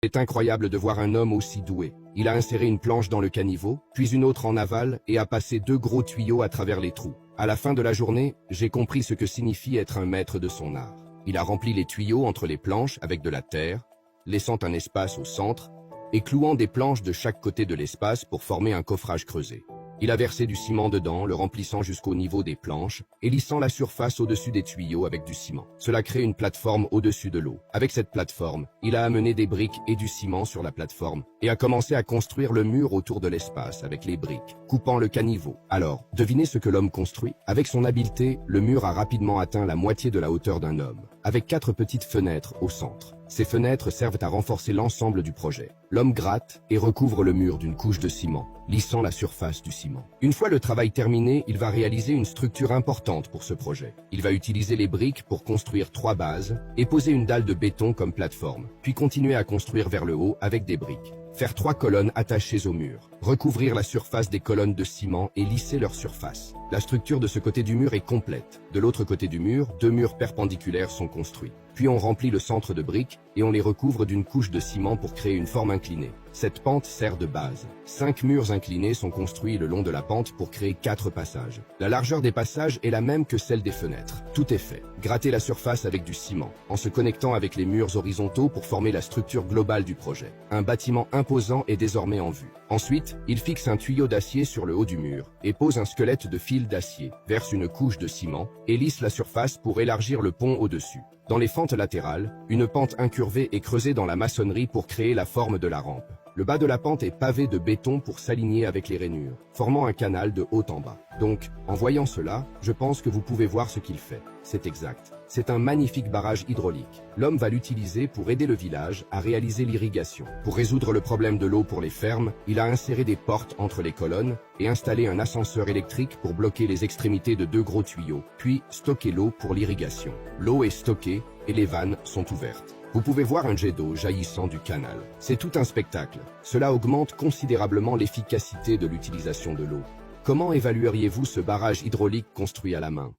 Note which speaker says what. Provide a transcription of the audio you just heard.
Speaker 1: C'est incroyable de voir un homme aussi doué. Il a inséré une planche dans le caniveau, puis une autre en aval et a passé 2 gros tuyaux à travers les trous. À la fin de la journée, j'ai compris ce que signifie être un maître de son art. Il a rempli les tuyaux entre les planches avec de la terre, laissant un espace au centre et clouant des planches de chaque côté de l'espace pour former un coffrage creusé. Il a versé du ciment dedans, le remplissant jusqu'au niveau des planches et lissant la surface au-dessus des tuyaux avec du ciment. Cela crée une plateforme au-dessus de l'eau. Avec cette plateforme, il a amené des briques et du ciment sur la plateforme et a commencé à construire le mur autour de l'espace avec les briques, coupant le caniveau. Alors, devinez ce que l'homme construit? Avec son habileté, le mur a rapidement atteint la moitié de la hauteur d'un homme, avec 4 petites fenêtres au centre. Ces fenêtres servent à renforcer l'ensemble du projet. L'homme gratte et recouvre le mur d'une couche de ciment, lissant la surface du ciment. Une fois le travail terminé, il va réaliser une structure importante pour ce projet. Il va utiliser les briques pour construire 3 bases et poser une dalle de béton comme plateforme, puis continuer à construire vers le haut avec des briques. Faire 3 colonnes attachées au mur, recouvrir la surface des colonnes de ciment et lisser leur surface. La structure de ce côté du mur est complète. De l'autre côté du mur, 2 murs perpendiculaires sont construits. Puis on remplit le centre de briques et on les recouvre d'une couche de ciment pour créer une forme inclinée. Cette pente sert de base. 5 murs inclinés sont construits le long de la pente pour créer 4 passages. La largeur des passages est la même que celle des fenêtres. Tout est fait. Gratter la surface avec du ciment, en se connectant avec les murs horizontaux pour former la structure globale du projet. Un bâtiment imposant est désormais en vue. Ensuite, il fixe un tuyau d'acier sur le haut du mur et pose un squelette de fil d'acier, verse une couche de ciment et lisse la surface pour élargir le pont au-dessus. Dans les fentes latérales, une pente incurvée est creusée dans la maçonnerie pour créer la forme de la rampe. Le bas de la pente est pavé de béton pour s'aligner avec les rainures, formant un canal de haut en bas. Donc, en voyant cela, je pense que vous pouvez voir ce qu'il fait. C'est exact. C'est un magnifique barrage hydraulique. L'homme va l'utiliser pour aider le village à réaliser l'irrigation. Pour résoudre le problème de l'eau pour les fermes, il a inséré des portes entre les colonnes et installé un ascenseur électrique pour bloquer les extrémités de 2 gros tuyaux, puis stocker l'eau pour l'irrigation. L'eau est stockée et les vannes sont ouvertes. Vous pouvez voir un jet d'eau jaillissant du canal. C'est tout un spectacle. Cela augmente considérablement l'efficacité de l'utilisation de l'eau. Comment évalueriez-vous ce barrage hydraulique construit à la main?